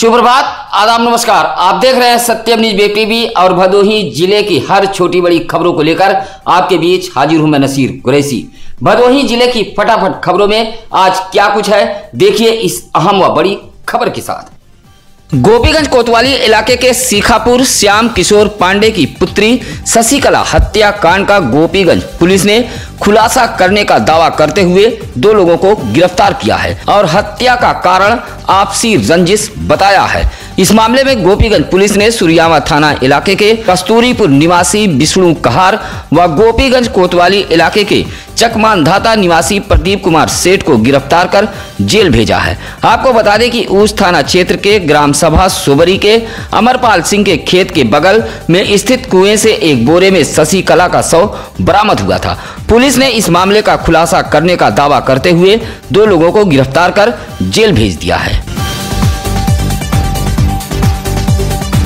सुप्रभात, आदाब, नमस्कार। आप देख रहे हैं सत्यम न्यूज वेब टीवी और भदोही जिले की हर छोटी बड़ी खबरों को लेकर आपके बीच हाजिर हूं मैं नसीर कुरैशी। भदोही जिले की फटाफट खबरों में आज क्या कुछ है, देखिए इस अहम व बड़ी खबर के साथ। गोपीगंज कोतवाली इलाके के सीखापुर श्याम किशोर पांडे की पुत्री शशिकला हत्याकांड का गोपीगंज पुलिस ने खुलासा करने का दावा करते हुए 2 लोगों को गिरफ्तार किया है और हत्या का कारण आपसी रंजिश बताया है। इस मामले में गोपीगंज पुलिस ने सुरियामा थाना इलाके के कस्तूरीपुर निवासी विष्णु कहार व गोपीगंज कोतवाली इलाके के चकमानधाता निवासी प्रदीप कुमार सेठ को गिरफ्तार कर जेल भेजा है। आपको बता दें कि ऊस थाना क्षेत्र के ग्राम सभा सोबरी के अमरपाल सिंह के खेत के बगल में स्थित कुएं से एक बोरे में शशिकला का शव बरामद हुआ था। पुलिस ने इस मामले का खुलासा करने का दावा करते हुए 2 लोगों को गिरफ्तार कर जेल भेज दिया है।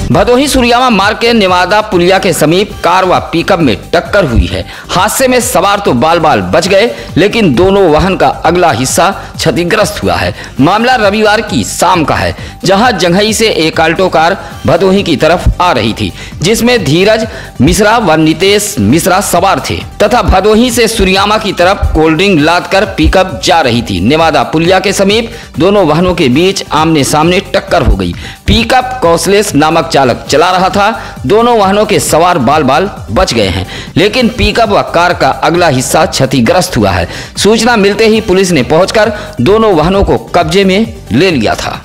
भदोही सुरियामा मार्ग के नेवादा पुलिया के समीप कार व पिकअप में टक्कर हुई है। हादसे में सवार तो बाल बाल बच गए, लेकिन दोनों वाहन का अगला हिस्सा क्षतिग्रस्त हुआ है। मामला रविवार की शाम का है, जहां जंघई से एक आल्टो कार भदोही की तरफ आ रही थी, जिसमें धीरज मिश्रा व नितेश मिश्रा सवार थे तथा भदोही से सुरियामा की तरफ कोल्ड ड्रिंक लाद कर पिकअप जा रही थी। नेवादा पुलिया के समीप दोनों वाहनों के बीच आमने सामने टक्कर हो गई। पिकअप कौशलेश नामक चालक चला रहा था। दोनों वाहनों के सवार बाल बाल बच गए हैं, लेकिन पिकअप व कार का अगला हिस्सा क्षतिग्रस्त हुआ है। सूचना मिलते ही पुलिस ने पहुंचकर दोनों वाहनों को कब्जे में ले लिया था।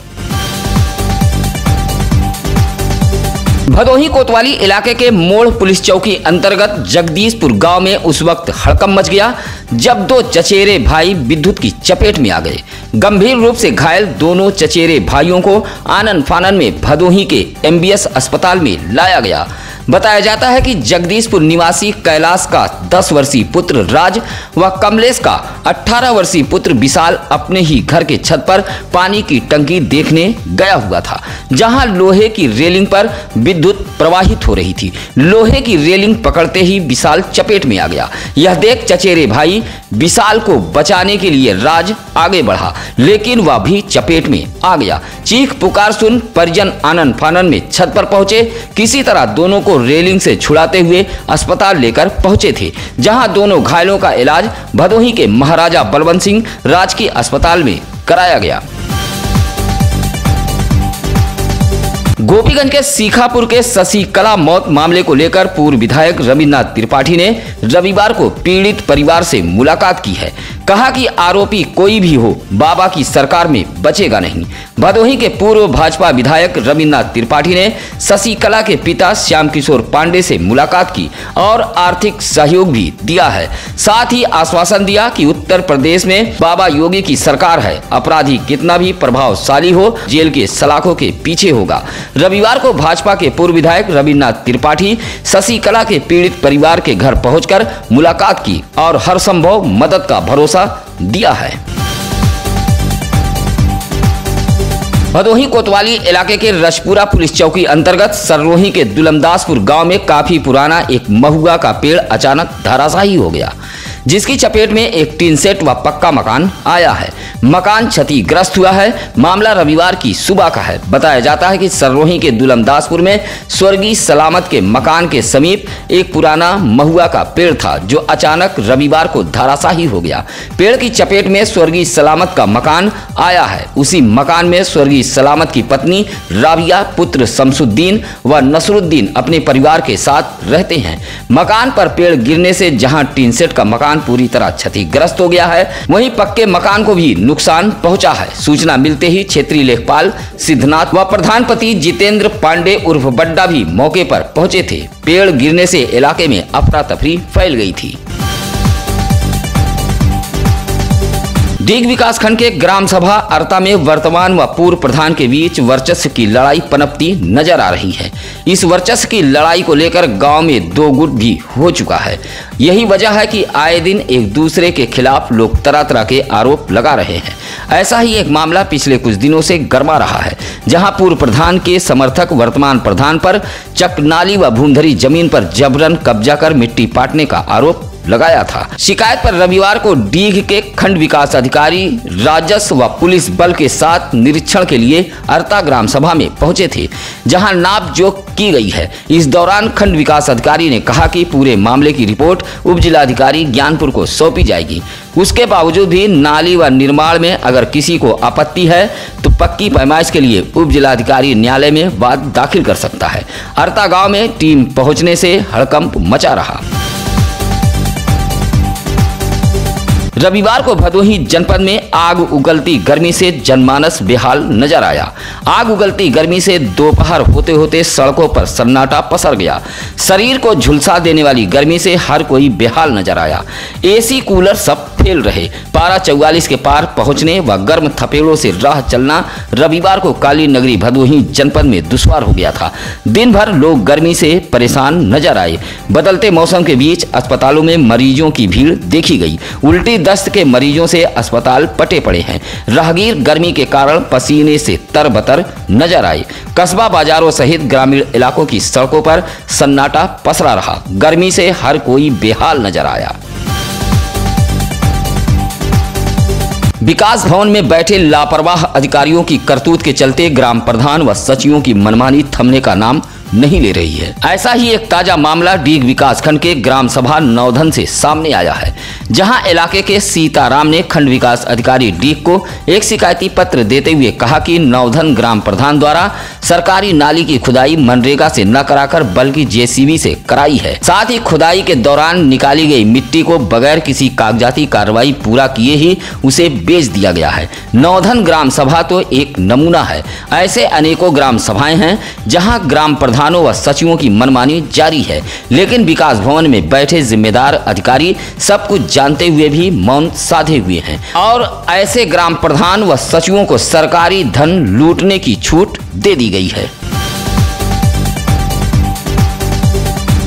भदोही कोतवाली इलाके के मोड़ पुलिस चौकी अंतर्गत जगदीशपुर गांव में उस वक्त हड़कंप मच गया जब 2 चचेरे भाई विद्युत की चपेट में आ गए। गंभीर रूप से घायल दोनों चचेरे भाइयों को आनन फानन में भदोही के MBS अस्पताल में लाया गया। बताया जाता है कि जगदीशपुर निवासी कैलाश का 10 वर्षीय पुत्र राज व कमलेश का 18 वर्षीय पुत्र विशाल अपने ही घर के छत पर पानी की टंकी देखने गया हुआ था, जहां लोहे की रेलिंग पर विद्युत प्रवाहित हो रही थी। लोहे की रेलिंग पकड़ते ही विशाल चपेट में आ गया। यह देख चचेरे भाई विशाल को बचाने के लिए राज आगे बढ़ा, लेकिन वह भी चपेट में आ गया। चीख पुकार सुन परिजन आनन फानन में छत पर पहुंचे। किसी तरह दोनों को रेलिंग से छुड़ाते हुए अस्पताल लेकर पहुंचे थे, जहां दोनों घायलों का इलाज भदोही के महाराजा बलवंत सिंह राजकीय अस्पताल में कराया गया। गोपीगंज के सीखापुर के शशिकला मौत मामले को लेकर पूर्व विधायक रविन्द्रनाथ त्रिपाठी ने रविवार को पीड़ित परिवार से मुलाकात की है। कहा कि आरोपी कोई भी हो, बाबा की सरकार में बचेगा नहीं। भदोही के पूर्व भाजपा विधायक रविन्द्रनाथ त्रिपाठी ने शशिकला के पिता श्याम किशोर पांडे से मुलाकात की और आर्थिक सहयोग भी दिया है। साथ ही आश्वासन दिया कि उत्तर प्रदेश में बाबा योगी की सरकार है। अपराधी कितना भी प्रभावशाली हो, जेल के सलाखों के पीछे होगा। रविवार को भाजपा के पूर्व विधायक रविन्द्रनाथ त्रिपाठी शशिकला के पीड़ित परिवार के घर पहुंचकर मुलाकात की और हर संभव मदद का भरोसा दिया है। भदोही कोतवाली इलाके के रसपुरा पुलिस चौकी अंतर्गत सररोही के दुलमदासपुर गांव में काफी पुराना एक महुआ का पेड़ अचानक धराशायी हो गया, जिसकी चपेट में एक टीन सेट व पक्का मकान आया है। मकान क्षतिग्रस्त हुआ है। मामला रविवार की सुबह का है। बताया जाता है कि सररोही के दुलमदासपुर में स्वर्गीय सलामत के मकान के समीप एक पुराना महुआ का पेड़ था, जो अचानक रविवार को धराशायी हो गया। पेड़ की चपेट में स्वर्गीय सलामत का मकान आया है। उसी मकान में स्वर्गीय सलामत की पत्नी राबिया, पुत्र शमसुद्दीन व नसरुद्दीन अपने परिवार के साथ रहते हैं। मकान पर पेड़ गिरने से जहां टीन सेट का मकान पूरी तरह क्षतिग्रस्त हो गया है, वहीं पक्के मकान को भी नुकसान पहुंचा है। सूचना मिलते ही क्षेत्रीय लेखपाल सिद्धनाथ व प्रधानपति जितेंद्र पांडे उर्फ बड्डा भी मौके पर पहुंचे थे। पेड़ गिरने से इलाके में अफरा तफरी फैल गई थी। डीग विकासखंड के ग्राम सभा अरता में वर्तमान व पूर्व प्रधान के बीच वर्चस्व की लड़ाई पनपती नजर आ रही है। इस वर्चस्व की लड़ाई को लेकर गांव में 2 गुट भी हो चुका है। यही वजह है कि आए दिन एक दूसरे के खिलाफ लोग तरह तरह के आरोप लगा रहे हैं। ऐसा ही एक मामला पिछले कुछ दिनों से गर्मा रहा है, जहां पूर्व प्रधान के समर्थक वर्तमान प्रधान पर चकनाली व भूमधरी जमीन पर जबरन कब्जा कर मिट्टी पाटने का आरोप लगाया था। शिकायत पर रविवार को डीग के खंड विकास अधिकारी राजस्व व पुलिस बल के साथ निरीक्षण के लिए अर्ता ग्राम सभा में पहुंचे थे, जहां नाप जोख की गई है। इस दौरान खंड विकास अधिकारी ने कहा कि पूरे मामले की रिपोर्ट उप जिलाधिकारी ज्ञानपुर को सौंपी जाएगी। उसके बावजूद भी नाली व निर्माण में अगर किसी को आपत्ति है तो पक्की पैमाइश के लिए उप जिलाधिकारी न्यायालय में वाद दाखिल कर सकता है। अर्ता गांव में टीम पहुंचने से हड़कंप मचा रहा। रविवार को भदोही जनपद में आग उगलती गर्मी से जनमानस बेहाल नजर आया। आग उगलती गर्मी से दोपहर होते होते सड़कों पर सन्नाटा पसर गया। शरीर को झुलसा देने वाली गर्मी से हर कोई बेहाल नजर आया। एसी कूलर सब फेल रहे। पारा 44 के पार पहुंचने व गर्म थपेड़ों से राह चलना रविवार को काली नगरी भदोही जनपद में दुश्वार हो गया था। दिन भर लोग गर्मी से परेशान नजर आए। बदलते मौसम के बीच अस्पतालों में मरीजों की भीड़ देखी गई। उल्टी दस्त के मरीजों से अस्पताल पटे पड़े हैं। राहगीर गर्मी के कारण पसीने से तरबतर नजर आए। कस्बा बाजारों सहित ग्रामीण इलाकों की सड़कों पर सन्नाटा पसरा रहा। गर्मी से हर कोई बेहाल नजर आया। विकास भवन में बैठे लापरवाह अधिकारियों की करतूत के चलते ग्राम प्रधान व सचिवों की मनमानी थमने का नाम नहीं ले रही है। ऐसा ही एक ताजा मामला डीग विकासखंड के ग्राम सभा नौधन से सामने आया है, जहां इलाके के सीताराम ने खंड विकास अधिकारी डीग को एक शिकायती पत्र देते हुए कहा कि नौधन ग्राम प्रधान द्वारा सरकारी नाली की खुदाई मनरेगा से न कराकर बल्कि जेसीबी से कराई है। साथ ही खुदाई के दौरान निकाली गई मिट्टी को बगैर किसी कागजाती कार्रवाई पूरा किए ही उसे बेच दिया गया है। नौधन ग्राम सभा तो एक नमूना है। ऐसे अनेकों ग्राम सभाएं हैं जहां ग्राम प्रधानों व सचिवों की मनमानी जारी है, लेकिन विकास भवन में बैठे जिम्मेदार अधिकारी सब कुछ जानते हुए भी मौन साधे हुए हैं और ऐसे ग्राम प्रधान व सचिवों को सरकारी धन लूटने की छूट दे दी गई है।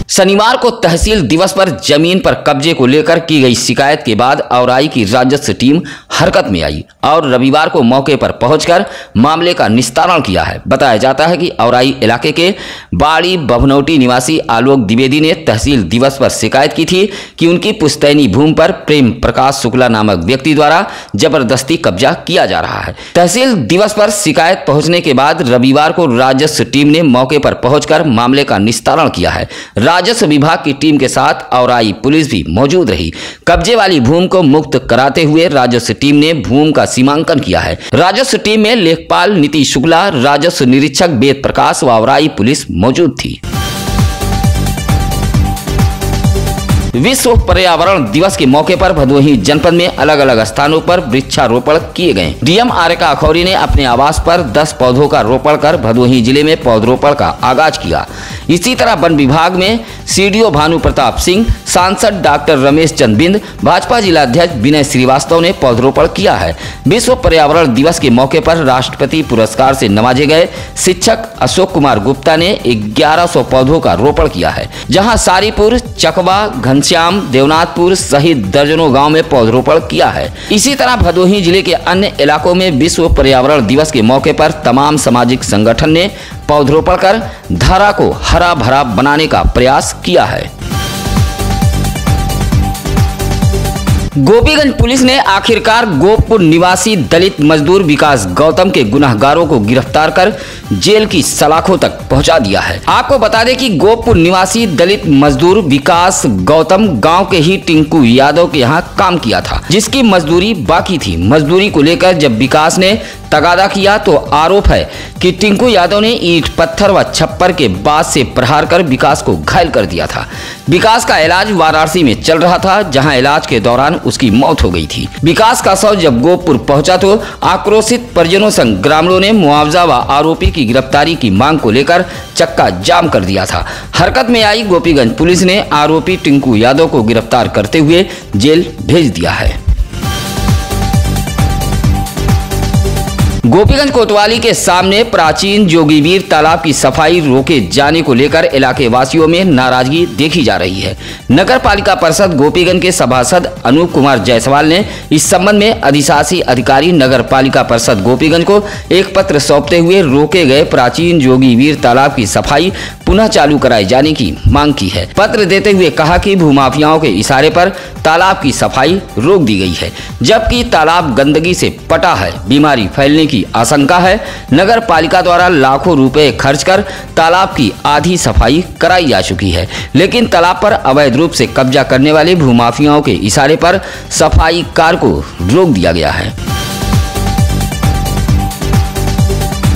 शनिवार को तहसील दिवस पर जमीन पर कब्जे को लेकर की गई शिकायत के बाद औराई की राजस्व टीम हरकत में आई और रविवार को मौके पर पहुंचकर मामले का निस्तारण किया है। बताया जाता है कि औराई इलाके के बाड़ी बभनौटी निवासी आलोक द्विवेदी ने तहसील दिवस पर शिकायत की थी कि उनकी पुश्तैनी भूमि पर प्रेम प्रकाश शुक्ला नामक व्यक्ति द्वारा जबरदस्ती कब्जा किया जा रहा है। तहसील दिवस पर शिकायत पहुंचने के बाद रविवार को राजस्व टीम ने मौके पर पहुंचकर मामले का निस्तारण किया है। राजस्व विभाग की टीम के साथ औराई पुलिस भी मौजूद रही। कब्जे वाली भूमि को मुक्त कराते हुए राजस्व टीम ने भूमि का सीमांकन किया है। राजस्व टीम में लेखपाल नीतीश शुक्ला, राजस्व निरीक्षक वेद प्रकाश व औराई पुलिस मौजूद थी। विश्व पर्यावरण दिवस के मौके पर भदोही जनपद में अलग अलग स्थानों पर वृक्षारोपण किए गए। डीएम आर्यका अखौरी ने अपने आवास पर 10 पौधों का रोपण कर भदोही जिले में पौधरोपण का आगाज किया। इसी तरह वन विभाग में सीडीओ भानु प्रताप सिंह, सांसद डॉक्टर रमेश चंद बिंद, भाजपा जिलाध्यक्ष विनय श्रीवास्तव ने पौधरोपण किया है। विश्व पर्यावरण दिवस के मौके पर राष्ट्रपति पुरस्कार से नवाजे गए शिक्षक अशोक कुमार गुप्ता ने 1100 पौधों का रोपण किया है, जहां सारीपुर, चकवा, घनश्याम, देवनाथपुर सहित दर्जनों गांव में पौधरोपण किया है। इसी तरह भदोही जिले के अन्य इलाकों में विश्व पर्यावरण दिवस के मौके पर तमाम सामाजिक संगठन ने पौधरोपण कर धरा को हरा भरा बनाने का प्रयास किया है। गोपीगंज पुलिस ने आखिरकार गोपपुर निवासी दलित मजदूर विकास गौतम के गुनाहगारों को गिरफ्तार कर जेल की सलाखों तक पहुंचा दिया है। आपको बता दें कि गोपपुर निवासी दलित मजदूर विकास गौतम गांव के ही टिंकू यादव के यहां काम किया था, जिसकी मजदूरी बाकी थी। मजदूरी को लेकर जब विकास ने तगादा किया तो आरोप है कि टिंकू यादव ने ईंट, पत्थर व छप्पर के बाज से प्रहार कर विकास को घायल कर दिया था। विकास का इलाज वाराणसी में चल रहा था, जहां इलाज के दौरान उसकी मौत हो गई थी। विकास का शव जब गोपपुर पहुंचा तो आक्रोशित परिजनों संग ग्रामीणों ने मुआवजा व आरोपी की गिरफ्तारी की मांग को लेकर चक्का जाम कर दिया था। हरकत में आई गोपीगंज पुलिस ने आरोपी टिंकू यादव को गिरफ्तार करते हुए जेल भेज दिया है। गोपीगंज कोतवाली के सामने प्राचीन जोगीवीर तालाब की सफाई रोके जाने को लेकर इलाके वासियों में नाराजगी देखी जा रही है। नगर पालिका परिषद गोपीगंज के सभासद अनूप कुमार जायसवाल ने इस संबंध में अधिशासी अधिकारी नगर पालिका परिषद गोपीगंज को एक पत्र सौंपते हुए रोके गए प्राचीन जोगीवीर तालाब की सफाई पुनः चालू कराए जाने की मांग की है। पत्र देते हुए कहा कि भूमाफियाओं के इशारे पर तालाब की सफाई रोक दी गई है, जबकि तालाब गंदगी से पटा है, बीमारी फैलने की आशंका है। नगर पालिका द्वारा लाखों रुपए खर्च कर तालाब की आधी सफाई कराई जा चुकी है, लेकिन तालाब पर अवैध रूप से कब्जा करने वाले भूमाफियाओं के इशारे पर सफाई कार्य को रोक दिया गया है।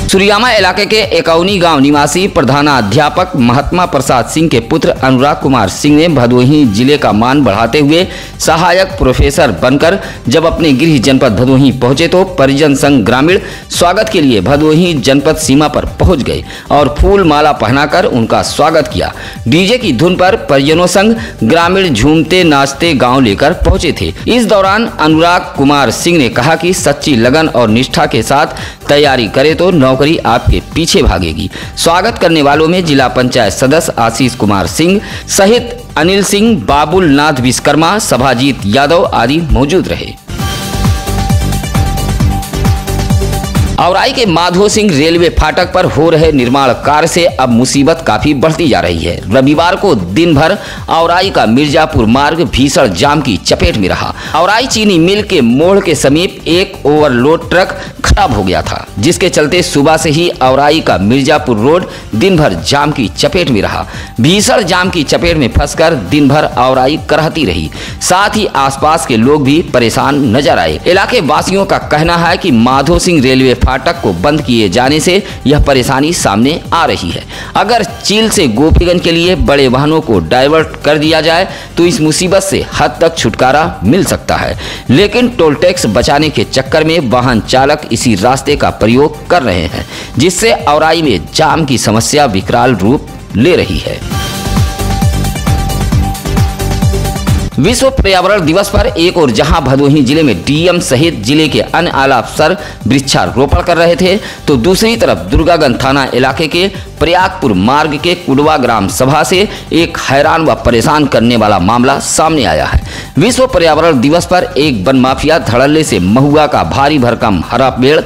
सुरियामा इलाके के एकौनी गांव निवासी प्रधानाध्यापक महात्मा प्रसाद सिंह के पुत्र अनुराग कुमार सिंह ने भदोही जिले का मान बढ़ाते हुए सहायक प्रोफेसर बनकर जब अपने गृह जनपद भदोही पहुंचे तो परिजन संघ ग्रामीण स्वागत के लिए भदोही जनपद सीमा पर पहुंच गए और फूल माला पहनाकर उनका स्वागत किया। डीजे की धुन पर परिजनों संघ ग्रामीण झूमते नाचते गाँव लेकर पहुंचे थे। इस दौरान अनुराग कुमार सिंह ने कहा कि सच्ची लगन और निष्ठा के साथ तैयारी करे तो नौकरी आपके पीछे भागेगी। स्वागत करने वालों में जिला पंचायत सदस्य आशीष कुमार सिंह सहित अनिल सिंह, बाबुल नाथ विश्वकर्मा, सभाजीत यादव आदि मौजूद रहे। औराई के माधो सिंह रेलवे फाटक पर हो रहे निर्माण कार्य से अब मुसीबत काफी बढ़ती जा रही है। रविवार को दिन भर औराई का मिर्जापुर मार्ग भीषण जाम की चपेट में रहा। औराई चीनी मिल के मोड़ के समीप एक ओवरलोड ट्रक खराब हो गया था, जिसके चलते सुबह से ही औराई का मिर्जापुर रोड दिन भर जाम की चपेट में रहा। भीषण जाम की चपेट में फंसकर दिन भर औराई करहती रही। साथ ही आसपास के लोग भी परेशान नजर आए। इलाके वासियों का कहना है कि माधो सिंह रेलवे फाटक को बंद किए जाने से यह परेशानी सामने आ रही है। अगर चील से गोपीगंज के लिए बड़े वाहनों को डाइवर्ट कर दिया जाए तो इस मुसीबत से हद तक छुटकारा मिल सकता है, लेकिन टोल टैक्स बचाने के चक्कर में वाहन चालक इसी रास्ते का प्रयोग कर रहे हैं, जिससे औराई में जाम की समस्या विकराल रूप ले रही है। विश्व पर्यावरण दिवस पर एक और जहां भदोही जिले में डीएम सहित जिले के अन्य आला अफसर वृक्षारोपण कर रहे थे, तो दूसरी तरफ दुर्गागंज थाना इलाके के प्रयागपुर मार्ग के कुडवा ग्राम सभा से एक हैरान व परेशान करने वाला मामला सामने आया है। विश्व पर्यावरण दिवस पर एक वन माफिया धड़ल्ले से महुआ का भारी भरकम हरा पेड़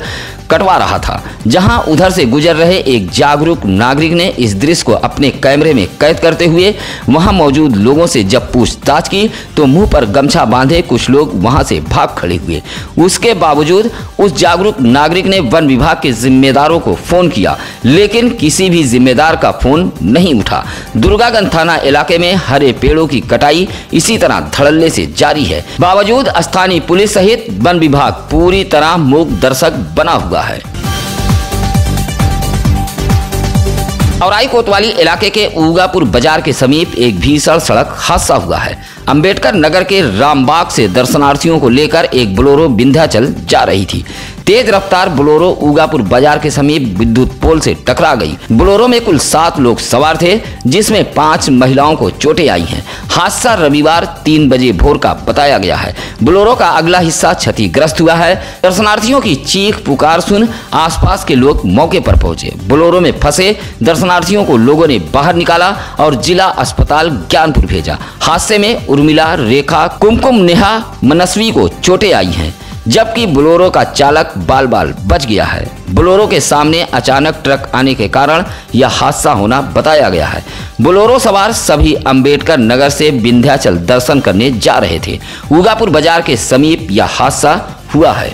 कटवा रहा था, जहां उधर से गुजर रहे एक जागरूक नागरिक ने इस दृश्य को अपने कैमरे में कैद करते हुए वहां मौजूद लोगों से जब पूछताछ की तो मुंह पर गमछा बांधे कुछ लोग वहां से भाग खड़े हुए। उसके बावजूद उस जागरूक नागरिक ने वन विभाग के जिम्मेदारों को फोन किया, लेकिन किसी भी जिम्मेदार का फोन नहीं उठा। दुर्गागंज थाना इलाके में हरे पेड़ों की कटाई इसी तरह धड़ल्ले से जारी है। बावजूद स्थानीय पुलिस सहित वन विभाग पूरी तरह मूक दर्शक बना हुआ है। औराई कोतवाली इलाके के ऊगापुर बाजार के समीप एक भीषण सड़क हादसा हुआ है। अंबेडकर नगर के रामबाग से दर्शनार्थियों को लेकर एक बोलेरो विंध्याचल जा रही थी। तेज रफ्तार बोलेरो ऊगापुर बाजार के समीप विद्युत पोल से टकरा गई। बोलेरो में कुल 7 लोग सवार थे, जिसमें 5 महिलाओं को चोटें आई हैं। हादसा रविवार 3 बजे भोर का बताया गया है। बोलेरो का अगला हिस्सा क्षतिग्रस्त हुआ है। दर्शनार्थियों की चीख पुकार सुन आसपास के लोग मौके पर पहुंचे। बोलेरो में फंसे दर्शनार्थियों को लोगों ने बाहर निकाला और जिला अस्पताल ज्ञानपुर भेजा। हादसे में उर्मिला, रेखा, कुमकुम, नेहा, मनस्वी को चोटें आई हैं, जबकि बोलेरो का चालक बाल बाल बच गया है। बोलेरो के सामने अचानक ट्रक आने के कारण यह हादसा होना बताया गया है। बोलेरो सवार सभी अंबेडकर नगर से विंध्याचल दर्शन करने जा रहे थे। ऊगापुर बाजार के समीप यह हादसा हुआ है।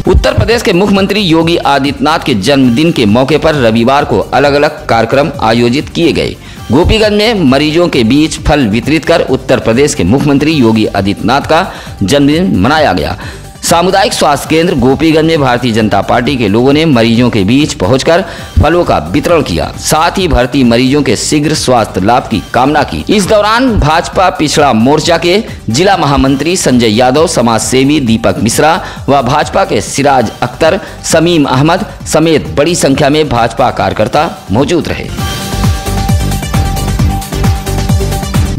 उत्तर प्रदेश के मुख्यमंत्री योगी आदित्यनाथ के जन्मदिन के मौके पर रविवार को अलग अलग कार्यक्रम आयोजित किए गए। गोपीगंज में मरीजों के बीच फल वितरित कर उत्तर प्रदेश के मुख्यमंत्री योगी आदित्यनाथ का जन्मदिन मनाया गया। सामुदायिक स्वास्थ्य केंद्र गोपीगंज में भारतीय जनता पार्टी के लोगों ने मरीजों के बीच पहुंचकर फलों का वितरण किया। साथ ही भर्ती मरीजों के शीघ्र स्वास्थ्य लाभ की कामना की। इस दौरान भाजपा पिछड़ा मोर्चा के जिला महामंत्री संजय यादव, समाज सेवी दीपक मिश्रा व भाजपा के सिराज अख्तर, समीम अहमद समेत बड़ी संख्या में भाजपा कार्यकर्ता मौजूद रहे।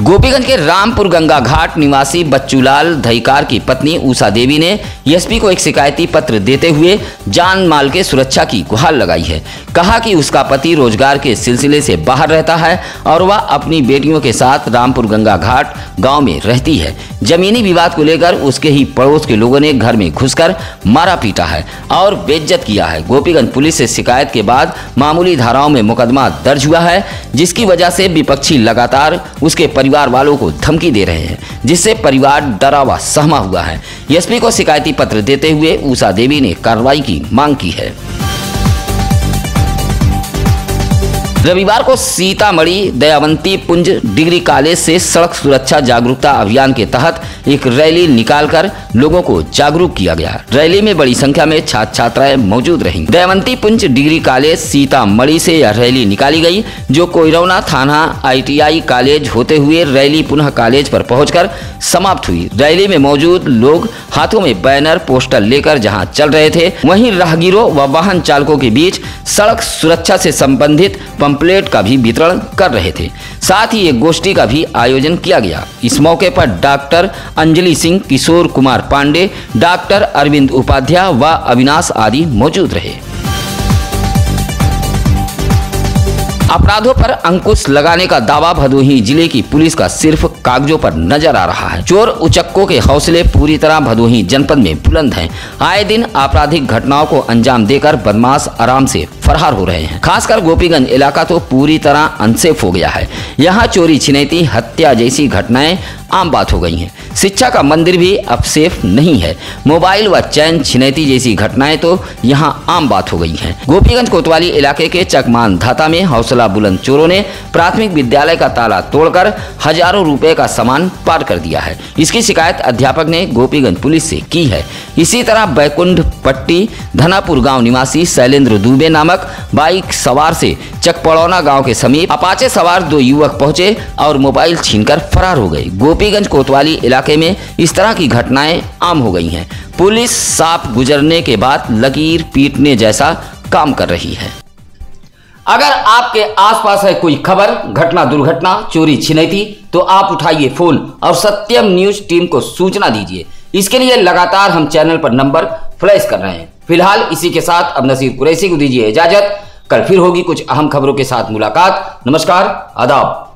गोपीगंज के रामपुर गंगा घाट निवासी बच्चूलाल दहीकार की पत्नी उषा देवी ने एसपी को एक शिकायती पत्र देते हुए जान माल के सुरक्षा की गुहार लगाई है। कहा कि उसका पति रोजगार के सिलसिले से बाहर रहता है और वह अपनी बेटियों के साथ रामपुर गंगा घाट गांव में रहती है। जमीनी विवाद को लेकर उसके ही पड़ोस के लोगों ने घर में घुसकर मारा पीटा है और बेइज्जत किया है। गोपीगंज पुलिस से शिकायत के बाद मामूली धाराओं में मुकदमा दर्ज हुआ है, जिसकी वजह से विपक्षी लगातार उसके परिवार वालों को धमकी दे रहे हैं, जिससे परिवार डरा व सहमा हुआ है। एसपी को शिकायती पत्र देते हुए उषा देवी ने कार्रवाई की मांग की है। रविवार को सीतामढ़ी दयावंती पुंज डिग्री कॉलेज से सड़क सुरक्षा जागरूकता अभियान के तहत एक रैली निकालकर लोगों को जागरूक किया गया। रैली में बड़ी संख्या में छात्र छात्राएं मौजूद रहीं। दयावंती पुंज डिग्री कॉलेज सीतामढ़ी से यह रैली निकाली गई, जो कोइरौना थाना ITI कॉलेज होते हुए रैली पुनः कॉलेज पर पहुंचकर समाप्त हुई। रैली में मौजूद लोग हाथों में बैनर पोस्टर लेकर जहां चल रहे थे, वहीं राहगीरों व वाहन चालकों के बीच सड़क सुरक्षा से संबंधित पंपलेट का भी वितरण कर रहे थे। साथ ही एक गोष्ठी का भी आयोजन किया गया। इस मौके पर डॉक्टर अंजलि सिंह, किशोर कुमार पांडे, डॉक्टर अरविंद उपाध्याय व अविनाश आदि मौजूद रहे। अपराधों पर अंकुश लगाने का दावा भदोही जिले की पुलिस का सिर्फ कागजों पर नजर आ रहा है। चोर उचक्कों के हौसले पूरी तरह भदोही जनपद में बुलंद हैं। आए दिन आपराधिक घटनाओं को अंजाम देकर बदमाश आराम से फरार हो रहे हैं। खासकर गोपीगंज इलाका तो पूरी तरह अनसेफ हो गया है। यहाँ चोरी, छिनैती, हत्या जैसी घटनाएं आम बात हो गई हैं। शिक्षा का मंदिर भी अब सेफ नहीं है। मोबाइल व चैन छिनैती जैसी घटनाएं तो यहाँ आम बात हो गई हैं। गोपीगंज कोतवाली इलाके के चकमान धाता में हौसला बुलंद चोरों ने प्राथमिक विद्यालय का ताला तोड़कर हजारों रुपए का सामान पार कर दिया है। इसकी शिकायत अध्यापक ने गोपीगंज पुलिस से की है। इसी तरह बैकुंठ पट्टी धनापुर गांव निवासी शैलेंद्र दुबे नामक बाइक सवार से चकपड़ौना गांव के समीप अपाचे सवार 2 युवक पहुंचे और मोबाइल छीनकर फरार हो गए। गोपीगंज कोतवाली इलाके में इस तरह की घटनाएं आम हो गई हैं। पुलिस सांप गुजरने के बाद लकीर पीटने जैसा काम कर रही है। अगर आपके आसपास है कोई खबर, घटना, दुर्घटना, चोरी, छिनैती, तो आप उठाइए फोन और सत्यम न्यूज टीम को सूचना दीजिए। इसके लिए लगातार हम चैनल पर नंबर फ्लैश कर रहे हैं। फिलहाल इसी के साथ अब नसीर कुरैशी को दीजिए इजाजत। कल फिर होगी कुछ अहम खबरों के साथ मुलाकात। नमस्कार, आदाब।